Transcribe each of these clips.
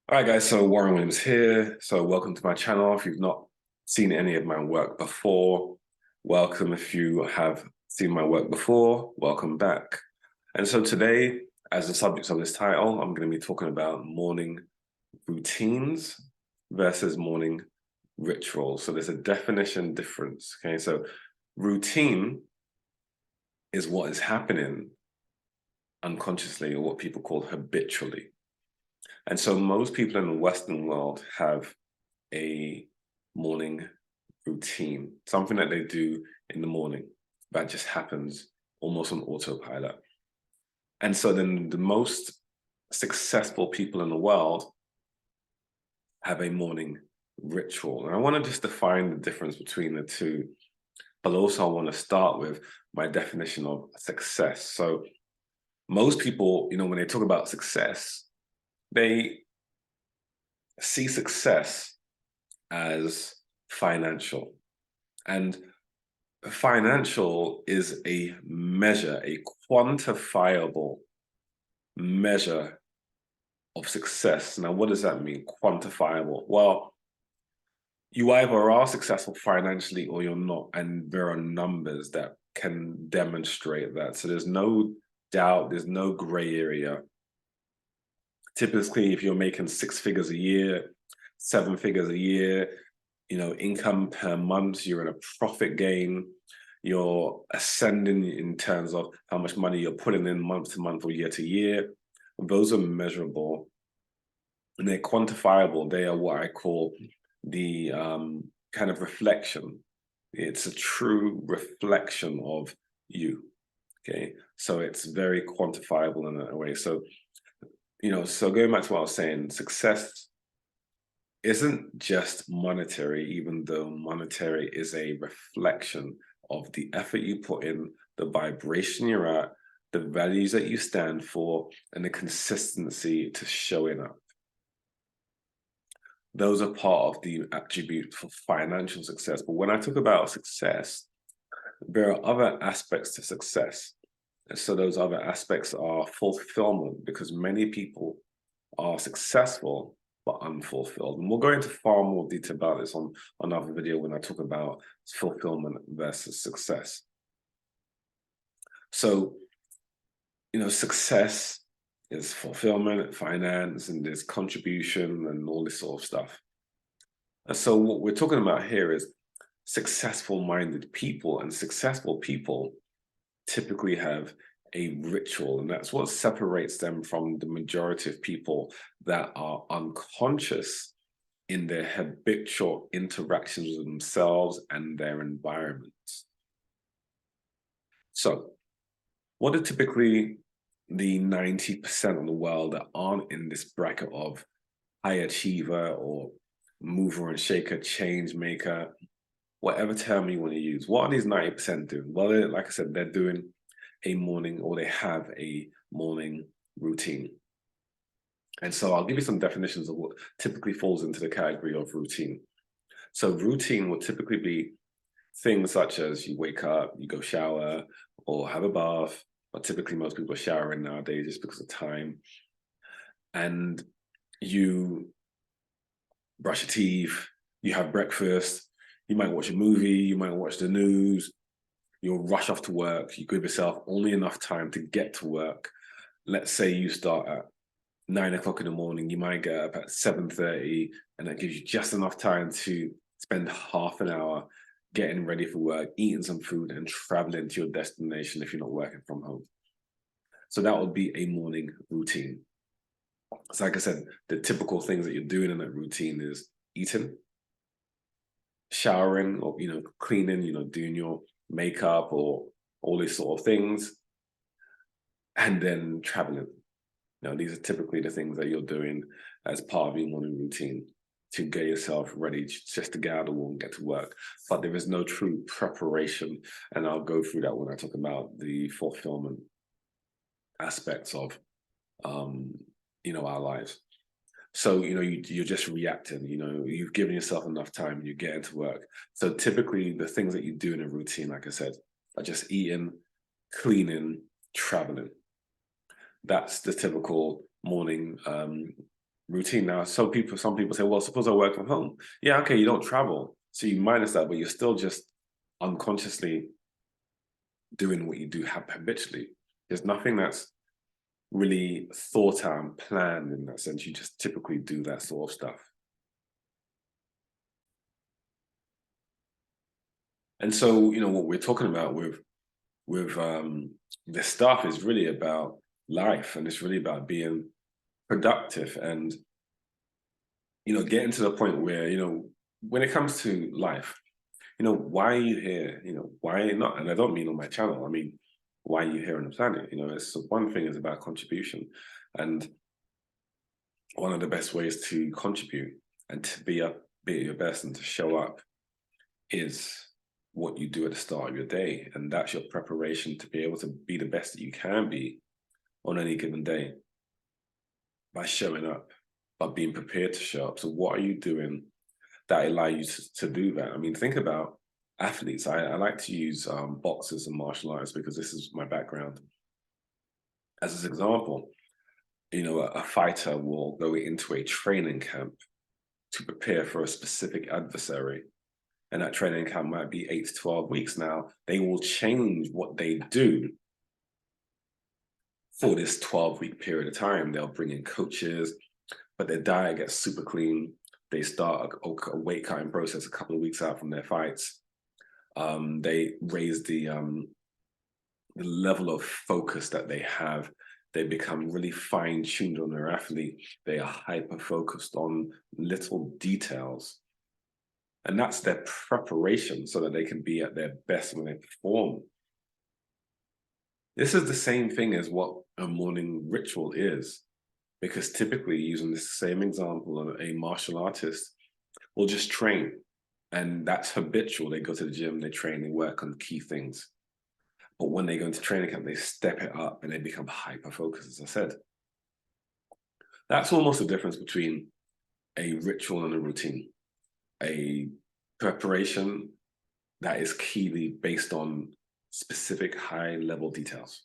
All right, guys, so Warren Williams here. So welcome to my channel. If you've not seen any of my work before, welcome. If you have seen my work before, welcome back. And so today, as the subject of this title, I'm going to be talking about morning routines versus morning rituals. So there's a definition difference, okay? So routine is what is happening unconsciously, or what people call habitually. And so most people in the Western world have a morning routine, something that they do in the morning that just happens almost on autopilot. And so then the most successful people in the world have a morning ritual. And I want to just define the difference between the two, but also I want to start with my definition of success. So most people, when they talk about success, they see success as financial. And financial is a measure, a quantifiable measure of success. Now, what does that mean, quantifiable? Well, you either are successful financially or you're not, and there are numbers that can demonstrate that. So there's no doubt, there's no gray area. Typically, if you're making six figures a year, seven figures a year, income per month, you're in a profit gain, you're ascending in terms of how much money you're putting in month to month or year to year. Those are measurable and they're quantifiable. They are what I call the kind of reflection. It's a true reflection of you. Okay. So it's very quantifiable in a way. So, so going back to what I was saying, success isn't just monetary, even though monetary is a reflection of the effort you put in, the vibration you're at, the values that you stand for, and the consistency to showing up. Those are part of the attribute for financial success. But when I talk about success, there are other aspects to success. And so those other aspects are fulfillment, because many people are successful but unfulfilled. And we'll go into far more detail about this on another video when I talk about fulfillment versus success. So, success is fulfillment, finance, and there's contribution and all this sort of stuff. And so what we're talking about here is successful-minded people, and successful people typically have a ritual, and that's what separates them from the majority of people that are unconscious in their habitual interactions with themselves and their environments. So what are typically the 90% of the world that aren't in this bracket of high achiever or mover and shaker, change maker, whatever term you want to use? What are these 90% doing? Well, like I said, they're doing a morning, or they have a morning routine. And so I'll give you some definitions of what typically falls into the category of routine. So routine will typically be things such as you wake up, you go shower or have a bath, but typically most people are showering nowadays just because of time. And you brush your teeth, you have breakfast, you might watch a movie, you might watch the news, you'll rush off to work, you give yourself only enough time to get to work. Let's say you start at 9 o'clock in the morning, you might get up at 7:30, and that gives you just enough time to spend half an hour getting ready for work, eating some food, and traveling to your destination if you're not working from home. So that would be a morning routine. So like I said, the typical things that you're doing in that routine is eating, showering, or cleaning, doing your makeup or all these sort of things, and then traveling. These are typically the things that you're doing as part of your morning routine to get yourself ready just to get out of the wall and get to work. But there is no true preparation, and I'll go through that when I talk about the fulfillment aspects of our lives. So you're just reacting. You've given yourself enough time, you get into work. So typically the things that you do in a routine, like I said, are just eating, cleaning, traveling. That's the typical morning routine. Now, some people say, well, suppose I work from home. Yeah, okay, you don't travel. So you minus that, but you're still just unconsciously doing what you do habitually. There's nothing that's really thought out and planned in that sense. You just typically do that sort of stuff. And so, what we're talking about with this stuff is really about life, and it's really about being productive and getting to the point where when it comes to life, why are you here? Why not? And I don't mean on my channel. I mean, why are you here on the planet? It's one thing is about contribution, and one of the best ways to contribute and to be at your best and to show up is what you do at the start of your day, and that's your preparation to be able to be the best that you can be on any given day by showing up, by being prepared to show up. So, what are you doing that allow you to do that? I mean, think about athletes. I like to use boxers and martial arts because this is my background. As an example, a fighter will go into a training camp to prepare for a specific adversary. And that training camp might be 8 to 12 weeks. Now, they will change what they do for this 12-week period of time. They'll bring in coaches, but their diet gets super clean. They start a weight cutting process a couple of weeks out from their fights. They raise the level of focus that they have. They become really fine-tuned on their athlete. They are hyper-focused on little details. And that's their preparation so that they can be at their best when they perform. This is the same thing as what a morning ritual is, because typically, using this same example, a martial artist will just train, and that's habitual. They go to the gym, they train, they work on key things. But when they go into training camp, they step it up and they become hyper-focused, as I said. That's almost the difference between a ritual and a routine. A preparation that is keenly based on specific high-level details.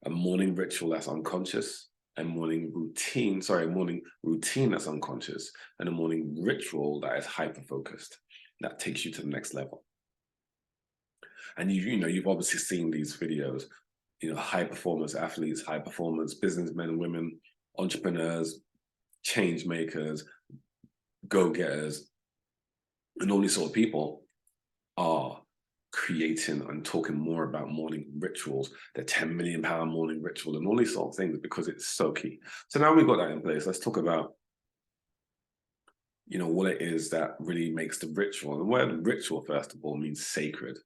A morning ritual that's unconscious, a morning routine that's unconscious, and a morning ritual that is hyper-focused, that takes you to the next level. And you've obviously seen these videos, high performance athletes, high performance businessmen and women, entrepreneurs, change makers, go-getters, and all these sort of people are creating and talking more about morning rituals, the 10 million pound morning ritual, and all these sort of things, because it's so key. So now we've got that in place. Let's talk about what it is that really makes the ritual. And the word ritual, first of all, means sacred.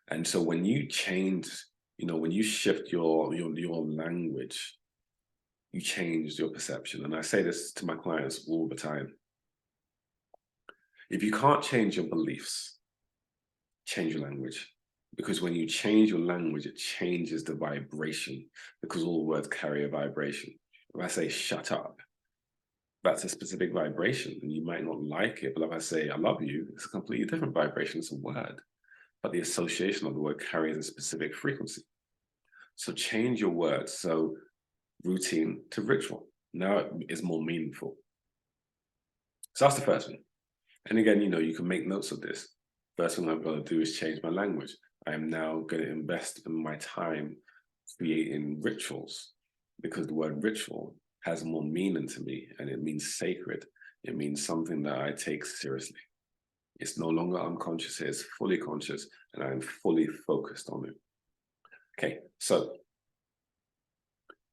And so when you change, when you shift your language, you change your perception. And I say this to my clients all the time. If you can't change your beliefs, change your language. Because when you change your language, it changes the vibration, because all words carry a vibration. If I say shut up, that's a specific vibration, and you might not like it. But if I say I love you, it's a completely different vibration. It's a word, but the association of the word carries a specific frequency. So change your words. So routine to ritual. Now it is more meaningful. So that's the first thing. And again, you can make notes of this. First thing I've got to do is change my language. I am now going to invest in my time creating rituals, because the word ritual has more meaning to me, and it means sacred. It means something that I take seriously. It's no longer unconscious, it's fully conscious, and I'm fully focused on it. Okay, so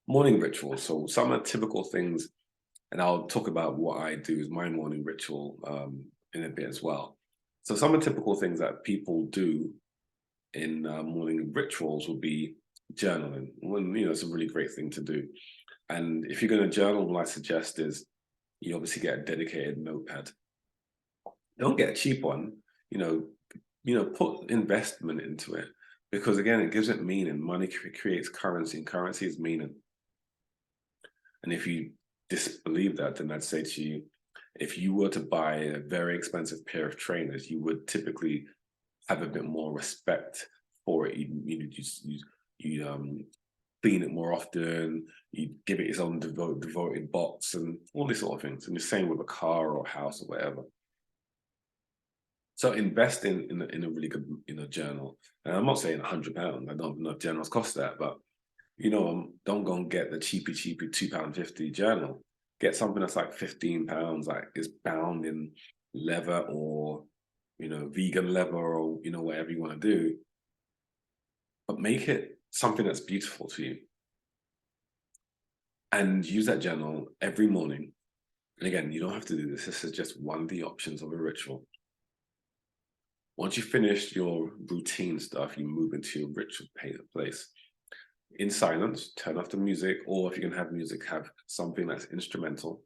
morning rituals. So some of the typical things, and I'll talk about what I do as my morning ritual in a bit as well. So some of the typical things that people do in morning rituals will be journaling. It's a really great thing to do. And if you're going to journal, what I suggest is you obviously get a dedicated notepad. Don't get a cheap one. Put investment into it, because again, it gives it meaning. Money creates currency, and currency is meaning. And if you disbelieve that, then I'd say to you, if you were to buy a very expensive pair of trainers, you would typically have a bit more respect for it. You clean it more often, you give it its own devoted box and all these sort of things. And the same with a car or house or whatever. So invest in a really good journal. And I'm not saying £100. I don't know if journals cost that, but don't go and get the cheapy £2.50 journal. Get something that's like £15, like is bound in leather or vegan leather or whatever you want to do. But make it something that's beautiful to you. And use that journal every morning. And again, you don't have to do this. This is just one of the options of a ritual. Once you finish your routine stuff, you move into your ritual place. In silence, turn off the music, or if you can have music, have something that's instrumental.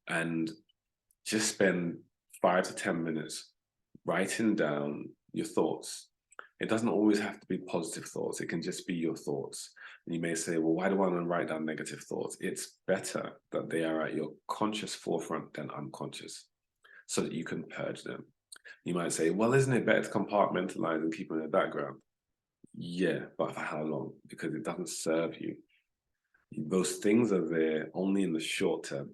And just spend 5 to 10 minutes writing down your thoughts. It doesn't always have to be positive thoughts. It can just be your thoughts. And you may say, well, why do I want to write down negative thoughts? It's better that they are at your conscious forefront than unconscious, so that you can purge them. You might say, well, isn't it better to compartmentalize and keep them in the background? Yeah, but for how long? Because it doesn't serve you. Those things are there only in the short term.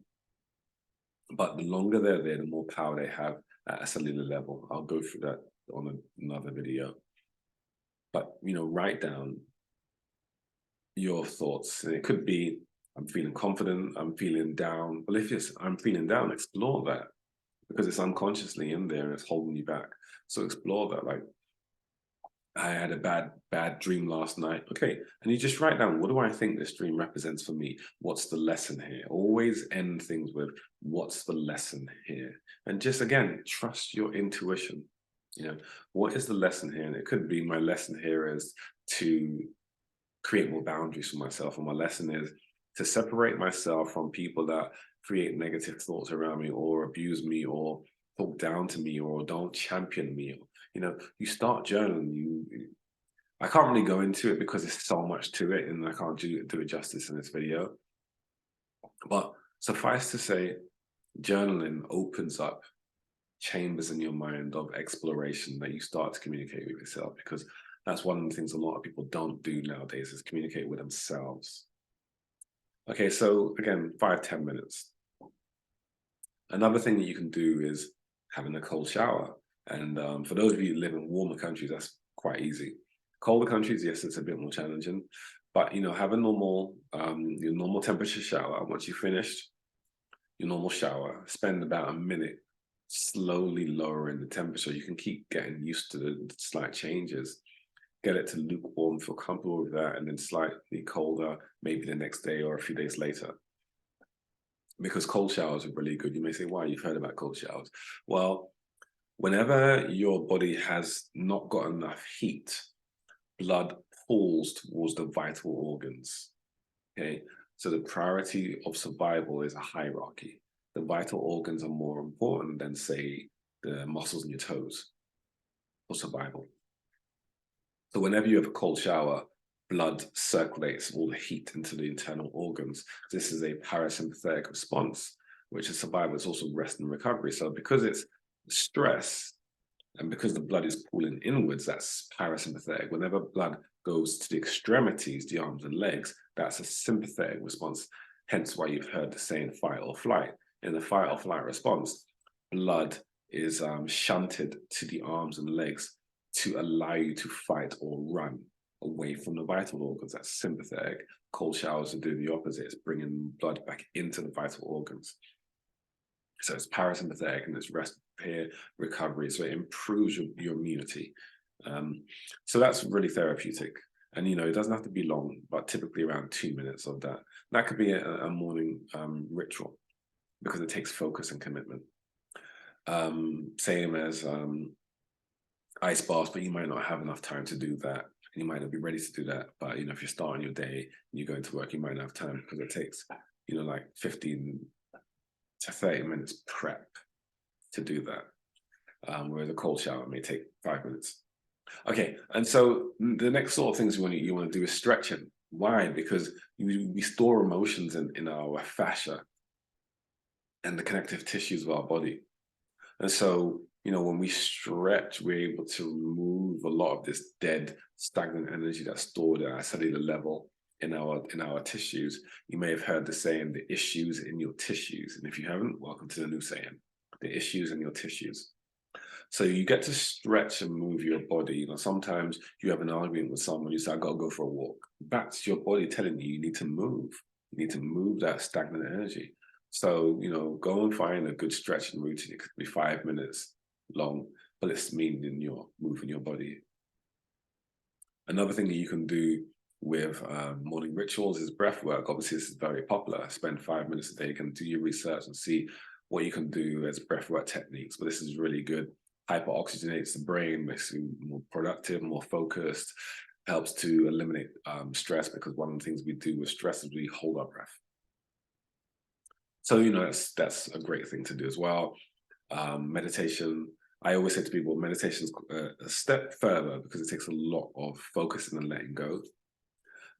But the longer they're there, the more power they have at a cellular level. I'll go through that on another video. But, write down your thoughts. And it could be, I'm feeling confident, I'm feeling down. Well, if it's, I'm feeling down, explore that. Because it's unconsciously in there and it's holding you back. So explore that. Like, I had a bad dream last night. Okay. And you just write down, what do I think this dream represents for me? What's the lesson here? Always end things with, what's the lesson here? And just, again, trust your intuition. What is the lesson here? And it could be, my lesson here is to create more boundaries for myself. And my lesson is to separate myself from people that create negative thoughts around me or abuse me or talk down to me or don't champion me. You start journaling. I can't really go into it because there's so much to it and I can't do it justice in this video. But suffice to say, journaling opens up chambers in your mind of exploration that you start to communicate with yourself, because that's one of the things a lot of people don't do nowadays, is communicate with themselves. Okay, so again, 5-10 minutes. Another thing that you can do is having a cold shower. And for those of you who live in warmer countries, that's quite easy. Colder countries, yes, it's a bit more challenging. But have a your normal temperature shower. Once you've finished your normal shower, spend about a minute slowly lowering the temperature. You can keep getting used to the slight changes. Get it to lukewarm, feel comfortable with that, and then slightly colder, maybe the next day or a few days later. Because cold showers are really good. You may say, why? You've heard about cold showers. Well, whenever your body has not got enough heat, blood pulls towards the vital organs. Okay, so the priority of survival is a hierarchy. The vital organs are more important than, say, the muscles in your toes for survival. So whenever you have a cold shower, blood circulates all the heat into the internal organs. This is a parasympathetic response, which is survival. It's also rest and recovery. So because it's stress and because the blood is pulling inwards, that's parasympathetic. Whenever blood goes to the extremities, the arms and legs, that's a sympathetic response. Hence why you've heard the saying fight or flight. In the fight or flight response, blood is shunted to the arms and legs to allow you to fight or run away from the vital organs. That's sympathetic. Cold showers are doing the opposite. It's bringing blood back into the vital organs. So it's parasympathetic and it's rest, repair, recovery. So it improves your immunity. So that's really therapeutic. And, it doesn't have to be long, but typically around 2 minutes of that. That could be a morning ritual because it takes focus and commitment. Same as ice baths, but you might not have enough time to do that. And you might not be ready to do that. But, if you're starting your day and you're going to work, you might not have time because it takes, like 15 to 30 minutes prep to do that. Whereas a cold shower may take 5 minutes. Okay, and so the next sort of things you want to do is stretching. Why? Because we store emotions in our fascia and the connective tissues of our body. And so, when we stretch, we're able to remove a lot of this dead, stagnant energy that's stored at a cellular level. in our tissues. You may have heard the saying, the issues in your tissues. And if you haven't, welcome to the new saying, the issues in your tissues. So you get to stretch and move your body. You know, sometimes you have an argument with someone, you say, I gotta go for a walk. That's your body telling you you need to move. You need to move that stagnant energy. So, you know, go and find a good stretching routine. It could be 5 minutes long, but it's meaning you're moving your body. Another thing that you can do with morning rituals is breath work. Obviously, this is very popular. Spend 5 minutes a day. You can do your research and see what you can do as breath work techniques. But this is really good. Hyperoxygenates the brain, makes you more productive, more focused, helps to eliminate stress, because one of the things we do with stress is we hold our breath. So, you know, that's a great thing to do as well. Meditation, I always say to people, meditation is a step further because it takes a lot of focusing and letting go.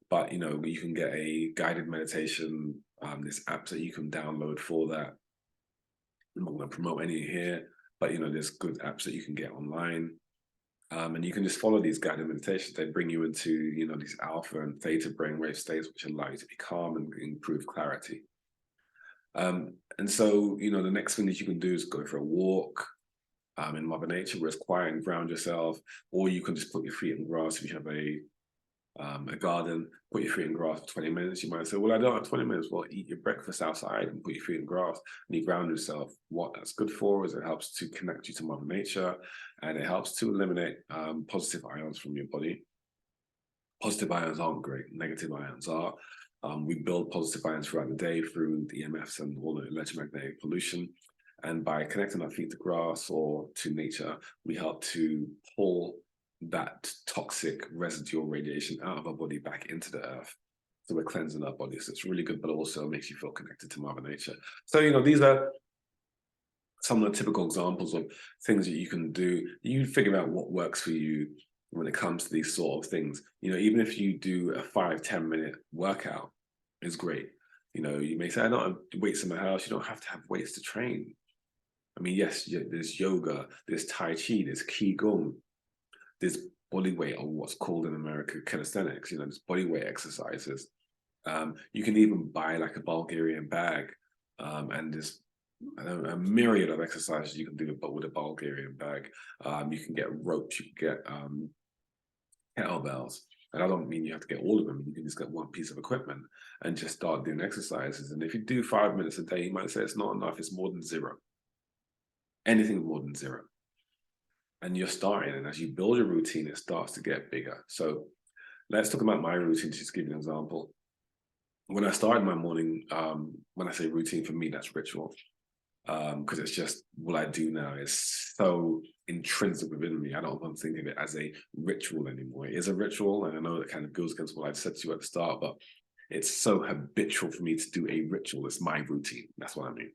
But, you know, you can get a guided meditation. There's apps that you can download for that. I'm not going to promote any here, but, you know, there's good apps that you can get online. And you can just follow these guided meditations. They bring you into, you know, these alpha and theta brainwave states, which allow you to be calm and improve clarity. And so, you know, the next thing that you can do is go for a walk in Mother Nature, where it's quiet and ground yourself, or you can just put your feet in the grass. If you have a garden, put your feet in grass for 20 minutes. You might say, well, I don't have 20 minutes. Well, eat your breakfast outside and put your feet in grass and you ground yourself. What that's good for is it helps to connect you to Mother Nature, and it helps to eliminate positive ions from your body. Positive ions aren't great, negative ions are. We build positive ions throughout the day through the EMFs and all the electromagnetic pollution. And by connecting our feet to grass or to nature, we help to pull that toxic residual radiation out of our body back into the earth. So we're cleansing our body. So it's really good, but also makes you feel connected to Mother Nature. So, you know, these are some of the typical examples of things that you can do. You figure out what works for you when it comes to these sort of things. You know, even if you do a 5-10 minute workout, is great. You know, you may say, I don't have weights in my house. You don't have to have weights to train. I mean, yes, there's yoga, there's Tai Chi, there's Qigong, there's body weight, or what's called in America calisthenics. You know, there's body weight exercises. You can even buy like a Bulgarian bag, and there's a myriad of exercises you can do, but with a Bulgarian bag. You can get ropes, you can get kettlebells. And I don't mean you have to get all of them. You can just get one piece of equipment and just start doing exercises. And if you do 5 minutes a day, you might say it's not enough. It's more than zero. Anything more than zero. And you're starting. And as you build your routine, it starts to get bigger. So let's talk about my routine, just to give you an example. When I started my morning, when I say routine, for me, that's ritual. Because it's just what I do now. It's so intrinsic within me. I don't want to think of it as a ritual anymore. It is a ritual, and I know it kind of goes against what I said to you at the start, but it's so habitual for me to do a ritual. It's my routine. That's what I mean.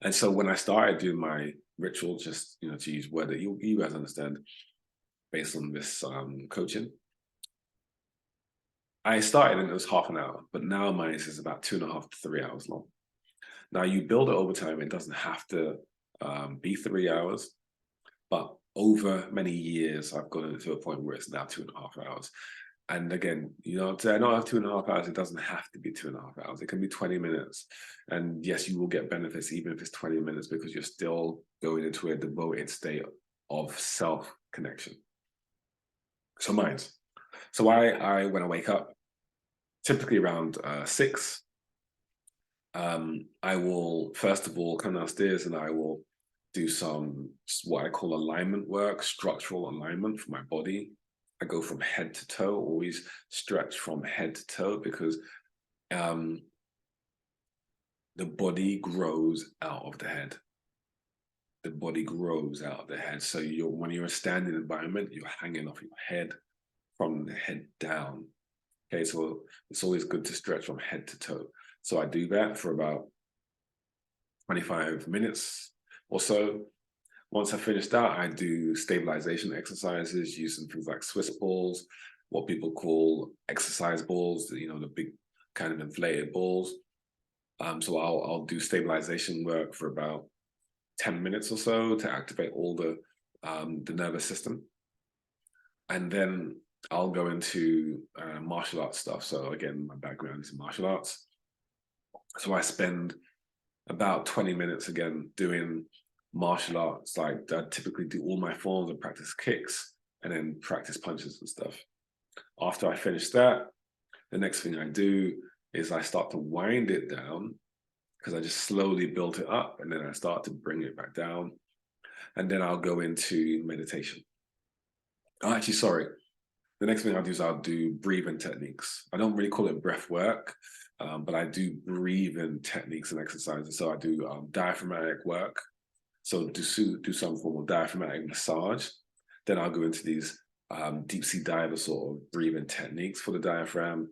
And so when I started doing my ritual, just, you know, to use a word that you guys understand, based on this coaching, I started and it was half an hour, but now mine is about 2.5 to 3 hours long. Now you build it over time. It doesn't have to be 3 hours, but over many years, I've gotten to a point where it's now 2.5 hours. And again, you know, I don't have 2.5 hours. It doesn't have to be 2.5 hours. It can be 20 minutes. And yes, you will get benefits even if it's 20 minutes, because you're still going into a devoted state of self-connection. So mine's. So I when I wake up, typically around 6, I will first of all come downstairs and I will do some what I call alignment work, structural alignment for my body. I go from head to toe, always stretch from head to toe, because the body grows out of the head. The body grows out of the head. So when you're in a standing environment, you're hanging off your head from the head down. Okay, so it's always good to stretch from head to toe. So I do that for about 25 minutes or so. Once I finish that, I do stabilization exercises using things like Swiss balls, what people call exercise balls, you know, the big kind of inflated balls. So I'll do stabilization work for about 10 minutes or so to activate all the nervous system. And then I'll go into martial arts stuff. So again, my background is in martial arts. So I spend about 20 minutes again doing martial arts. Like I typically do all my forms and practice kicks and then practice punches and stuff. After I finish that, the next thing I do is I start to wind it down because I just slowly built it up and then I start to bring it back down. And then I'll go into meditation. Oh, actually, sorry. The next thing I'll do is I'll do breathing techniques. I don't really call it breath work, but I do breathing techniques and exercises. So I do diaphragmatic work. So do some form of diaphragmatic massage. Then I'll go into these deep sea diver sort of breathing techniques for the diaphragm,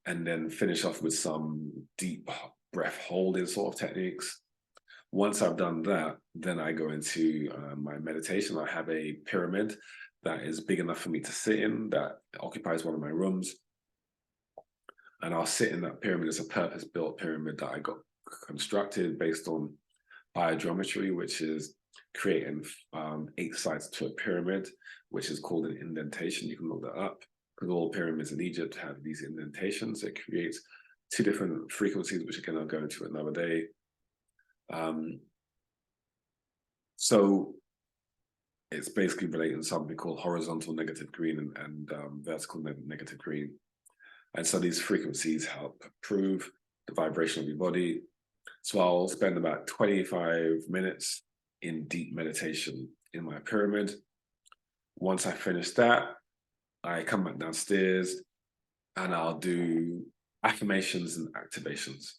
and then finish off with some deep breath holding sort of techniques. Once I've done that, then I go into my meditation. I have a pyramid that is big enough for me to sit in, that occupies one of my rooms. And I'll sit in that pyramid. It's a purpose-built pyramid that I got constructed based on biogeometry, which is creating 8 sides to a pyramid, which is called an indentation. You can look that up because all pyramids in Egypt have these indentations. It creates 2 different frequencies, which again I'll go into another day. So it's basically relating to something called horizontal negative green and vertical negative green. And so these frequencies help improve the vibration of your body. So I'll spend about 25 minutes in deep meditation in my pyramid. Once I finish that, I come back downstairs and I'll do affirmations and activations.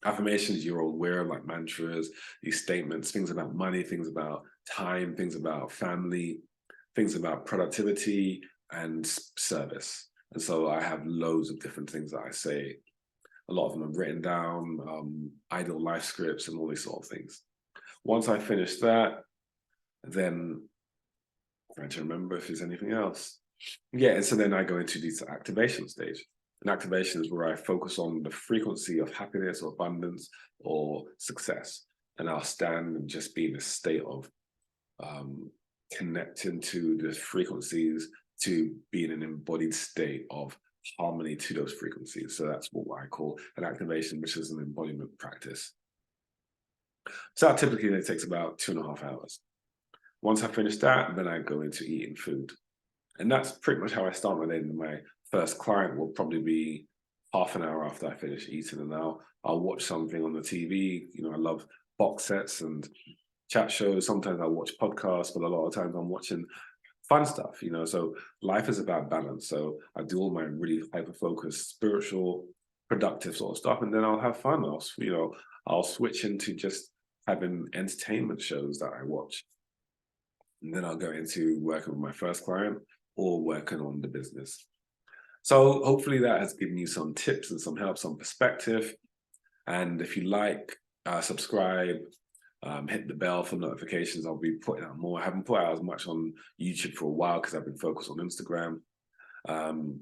Affirmations you're aware of, like mantras, these statements, things about money, things about time, things about family, things about productivity and service. And so I have loads of different things that I say. A lot of them are written down, ideal life scripts and all these sort of things. Once I finish that, then I'm trying to remember if there's anything else. Yeah, and so then I go into this activation stage. And activation is where I focus on the frequency of happiness or abundance or success. And I'll stand and just be in a state of connecting to the frequencies, to be in an embodied state of harmony to those frequencies. So that's what I call an activation, which is an embodiment practice. So that typically it takes about 2.5 hours. Once I finish that, then I go into eating food. And that's pretty much how I start my day. My first client will probably be half an hour after I finish eating, and I'll watch something on the TV. You know, I love box sets and chat shows. Sometimes I watch podcasts, but a lot of times I'm watching fun stuff, you know. So life is about balance. So I do all my really hyper-focused, spiritual, productive sort of stuff, and then I'll have fun. I'll switch into just having entertainment shows that I watch. And then I'll go into working with my first client or working on the business. So hopefully that has given you some tips and some help, some perspective. And if you like, subscribe, hit the bell for notifications. I'll be putting out more. I haven't put out as much on YouTube for a while because I've been focused on Instagram.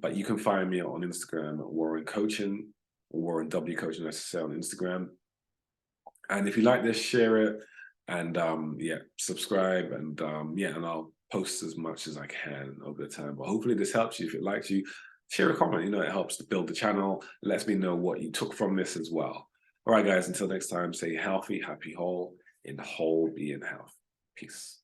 But you can find me on Instagram at Warren Coaching, or Warren W Coaching, I should say, on Instagram. And if you like this, share it, and yeah, subscribe, and yeah, and I'll post as much as I can over the time. But hopefully this helps you. If it likes you, share a comment. You know, it helps to build the channel. It lets me know what you took from this as well. All right, guys, until next time, stay healthy, happy, whole, in whole being health. Peace.